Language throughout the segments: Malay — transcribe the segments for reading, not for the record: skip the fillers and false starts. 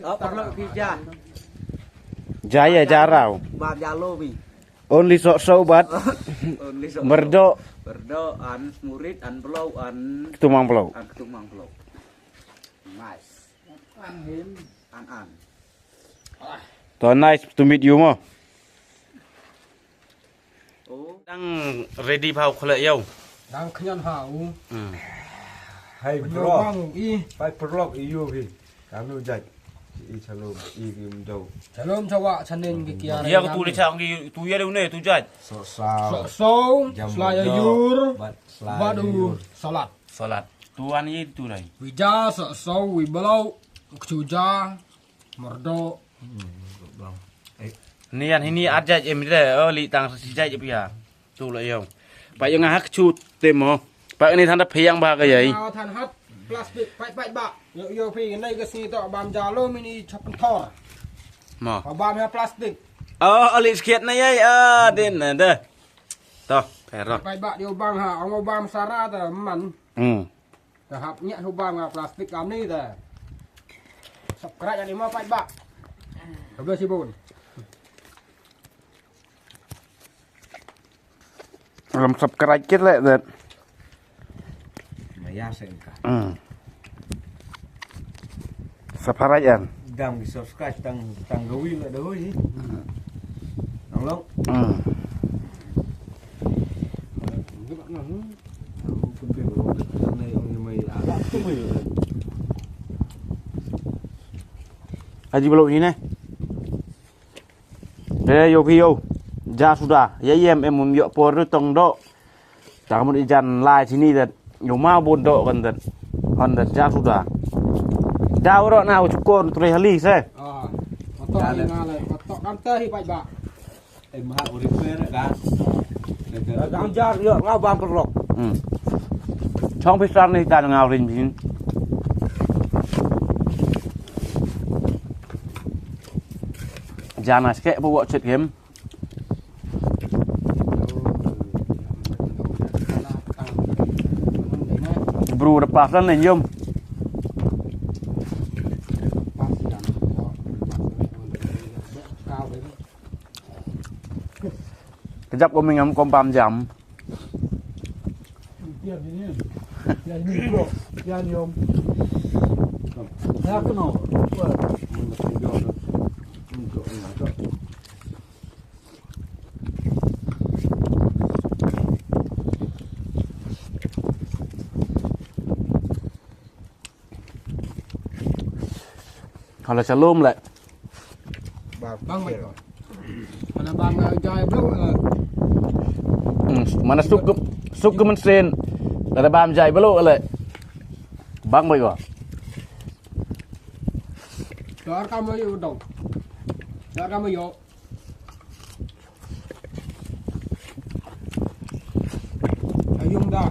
Perlu kerja. Jaya jarau. Bab jalo bi. Only sobat. Merdo. Berdo an murid an pulau an Ketumang pulau. an ketumang pulau. Nice. An. So nice to meet you mo. Oh. Đang ready vào khởi yêu. Đang khnhân hảo. Hay bro, phải prolog iyo vi. Kami ujai. Shalom, kim dâu. Shalom coba chanin ke kia. Dia tu ni chang tu ya lu ne tu jaj. So sao. So, selayur, Badu. salat. Salat. Tuan ni tu lai. Wija, so, wibalau, kecuja, merdo. Nian ini ajaj em dia li tang si jaj pia. Tu lai yêu. Pak yang hak cut temo. Pak ni thanda pheyang ba ka yai. Than hat plastik pai bak. Yo pi này cái si to bam jalo mini chapan thor. Mo. Bam ha plastik. Ali sikit na yai den na de. To, perot. Pai bak dio bang ha ong bam sara ta man. Ta hap nya hu bam ha plastik am ni ta. Sap kerat yang lima pai bak. Kabel sibun. Làm subscribe chết lại rồi. Maya sengka. Subscribe an. Dam di subscribe tang gawi lah dah ni. Nong. Haji belum ini nih. Yo pio. Ja sudah. Ya em yuk por tu tong do. Jangan ijan lai sini dan. Yo mau bondo kan dan. Honda ja sudah. Jauh rok nào cukur tuli hali se. Kotok ni ngale, kotok kante hi pai bak. Mahal urip kan. Đang jar yo ngau bam perlu. Chong pisan ni kan ngau rin pin. Jangan sikit buat chat game. Bro lepas kan ni jom. Kejap kau mengam kompam jam. Kalau shalom lại. Bang mai. Mana bang jai bro. Mana suk ke mensen. Ada bam jai belok lại. Bang mai gua. Dar kamu yo dong. Dar kamu yo. Ayung dah.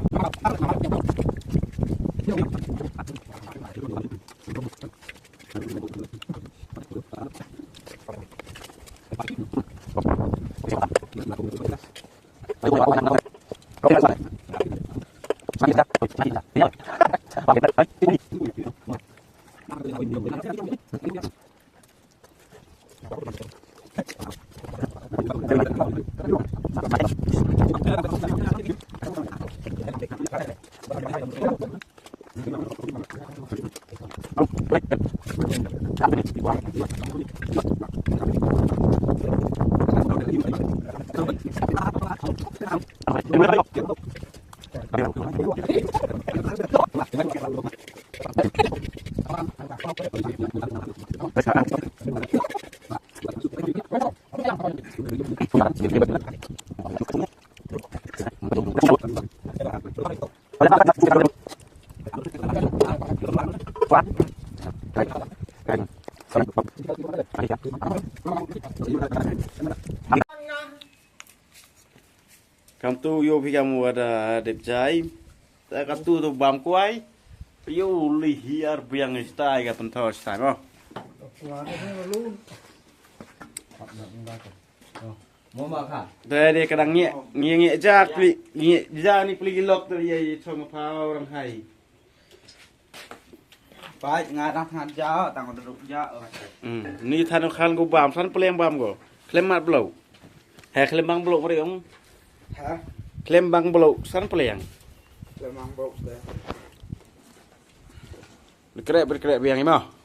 Kamu tu yo pi kamu ada đẹp trai. Kamu tu bam kuai. Yo lihiar biang style ka pentor style mo. Mau makan? Dari kadang nge jak pli nge ja ni pli lok tu ye chong phao rang hai. Baik, ngarang ngan jauh, tanggung duduk jauh. Ni than khan go bam san pleng bam go. Klem mat blo. He klem bang blo mari ong. Hah? Klem bang blo san pleng. Lemang bau deh. Berkrek biang imah.